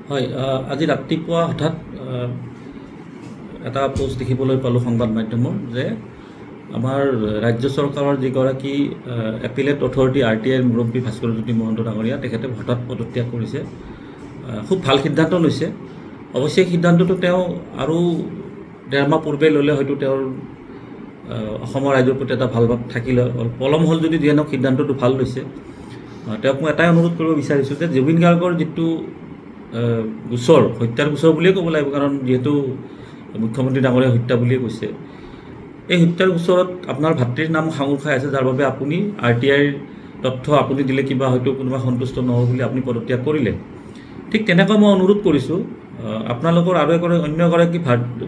হয় আজি ৰাতিপুৱা হঠাৎ এটা পোষ্ট দেখিবলৈ পালোঁ সংবাদ মাধ্যমৰ যে আমাৰ ৰাজ্য চৰকাৰৰ যিগৰাকী এপিলেট অথৰিটি RTI মুৰব্বী ভাস্কৰজ্যোতি মহন্ত ডাঙৰীয়া তেখেতে হঠাৎ পদত্যাগ কৰিছে। খুব ভাল সিদ্ধান্ত লৈছে। অৱশ্যে সিদ্ধান্তটো তেওঁ আৰু 1.5 মাহ পূৰ্বে ল'লে হয়তো তেওঁৰ অসমৰ ৰাইজৰ প্ৰতি এটা ভাল ভাৱ থাকিলে পলম হ'ল যদি যিয়ে নহওক সিদ্ধান্তটো ভাল লৈছে। তেওঁক মই এটাই অনুৰোধ কৰিব বিচাৰিছোঁ যে জুবিন গাৰ্গৰ যিটো গোচৰ হত্যাৰ গোচৰ বুলিয়ে ক'ব লাগিব, কাৰণ যিহেতু মুখ্যমন্ত্ৰী ডাঙৰীয়া হত্যা বুলিয়ে কৈছে, এই হত্যাৰ গোচৰত আপোনাৰ ভাতৃৰ নাম সাঙুৰ খাই আছে, যাৰ বাবে আপুনি RTIৰ তথ্য আপুনি দিলে কিবা হয়তো কোনোবা সন্তুষ্ট নহ'ব বুলি আপুনি পদত্যাগ কৰিলে। ঠিক তেনেকৈ মই অনুৰোধ কৰিছোঁ আপোনালোকৰ আৰু অন্য এগৰাকী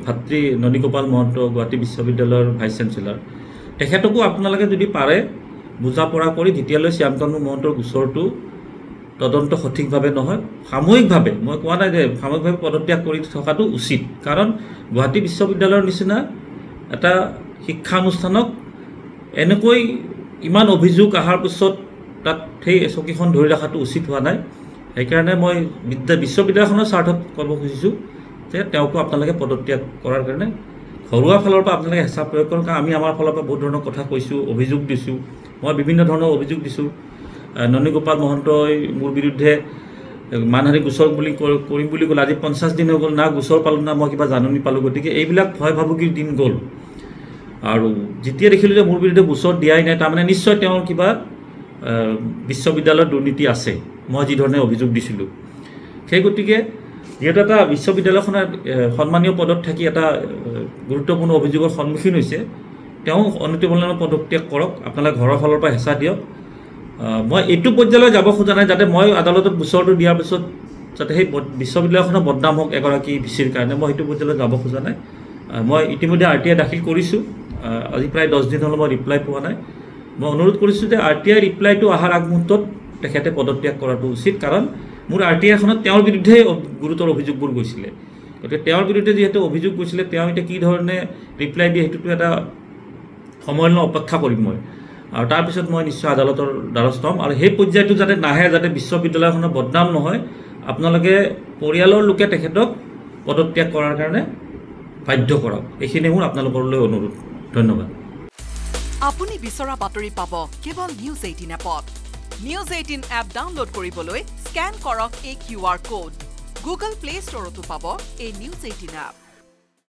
ভাতৃ ননীগোপাল মহন্ত গুৱাহাটী বিশ্ববিদ্যালয়ৰ ভাইচ চেঞ্চেলৰ, তেখেতকো আপোনালোকে যদি পাৰে বুজা পৰা কৰি যেতিয়ালৈ শ্যামকানু মহন্তৰ গোচৰটো তদন্ত সঠিকভাৱে নহয় সামূহিকভাৱে, মই কোৱা নাই যে সামূহিকভাৱে পদত্যাগ কৰি থকাটো উচিত, কাৰণ গুৱাহাটী বিশ্ববিদ্যালয়ৰ নিচিনা এটা শিক্ষানুষ্ঠানক এনেকৈ ইমান অভিযোগ অহাৰ পিছত তাত সেই চকীখন ধৰি ৰখাটো উচিত হোৱা নাই। সেইকাৰণে মই বিশ্ববিদ্যালয়খনৰ স্বাৰ্থত ক'ব খুজিছোঁ যে তেওঁকো আপোনালোকে পদত্যাগ কৰাৰ কাৰণে ঘৰুৱা ফালৰ পৰা আপোনালোকে হেঁচা প্ৰয়োগ কৰক। আমি আমাৰ ফালৰ পৰা বহুত ধৰণৰ কথা কৈছোঁ, অভিযোগ দিছোঁ, মই বিভিন্ন ধৰণৰ অভিযোগ দিছোঁ। ননীগোপাল মহন্তই মোৰ বিৰুদ্ধে মানহানি গোচৰ বুলি কৰিম বুলি ক'লে, আজি 50 দিন হৈ গ'ল, না গোচৰ পালোঁ না মই কিবা জাননী পালোঁ। গতিকে এইবিলাক ভয় ভাবুকিৰ দিন গ'ল। আৰু যেতিয়া দেখিলোঁ যে মোৰ বিৰুদ্ধে গোচৰ দিয়াই নাই, তাৰমানে নিশ্চয় তেওঁৰ কিবা বিশ্ববিদ্যালয়ৰ দুৰ্নীতি আছে, মই যিধৰণে অভিযোগ দিছিলোঁ। সেই গতিকে যিহেতু এটা বিশ্ববিদ্যালয়খনৰ সন্মানীয় পদত থাকি এটা গুৰুত্বপূৰ্ণ অভিযোগৰ সন্মুখীন হৈছে, তেওঁ অনতিবিলম্বে পদত্যাগ কৰক, আপোনালোকে ঘৰৰ ফালৰ পৰা হেঁচা দিয়ক। মই এইটো পৰ্যায়লৈ যাব খোজা নাই যাতে মই আদালতত গোচৰটো দিয়াৰ পিছত যাতে সেই বিশ্ববিদ্যালয়খনৰ বদনাম হওক এগৰাকী ভিচিৰ কাৰণে, মই সেইটো পৰ্যায়লৈ যাব খোজা নাই। মই ইতিমধ্যে RTI দাখিল কৰিছোঁ, আজি প্ৰায় 10 দিন হ'ল মই ৰিপ্লাই পোৱা নাই। মই অনুৰোধ কৰিছোঁ যে RTI ৰিপ্লাইটো অহাৰ আগমুহূৰ্তত তেখেতে পদত্যাগ কৰাটো উচিত, কাৰণ মোৰ RTIখনত তেওঁৰ বিৰুদ্ধে গুৰুতৰ অভিযোগবোৰ গৈছিলে। গতিকে তেওঁৰ বিৰুদ্ধে যিহেতু অভিযোগ গৈছিলে, তেওঁ এতিয়া কি ধৰণে ৰিপ্লাই দিয়ে সেইটোতো এটা সময়লৈ অপেক্ষা কৰিম মই, আৰু তাৰপিছত মই নিশ্চয় আদালতৰ দ্বাৰস্থ হ'ম। আৰু সেই পৰ্যায়টো যাতে নাহে, যাতে বিশ্ববিদ্যালয়খনৰ বদনাম নহয়, আপোনালোকে পৰিয়ালৰ লোকে তেখেতক পদত্যাগ কৰাৰ কাৰণে বাধ্য কৰক। এইখিনি মোৰ আপোনালোকলৈ অনুৰোধ। ধন্যবাদ। আপুনি বিচৰা বাতৰি পাব কেৱল নিউজ 18 এপত। নিউজ 18 এপ ডাউনলোড কৰিবলৈ স্কেন কৰক এই QR কোড। গুগল প্লে ষ্টৰতো পাব এই নিউজ 18 এপ।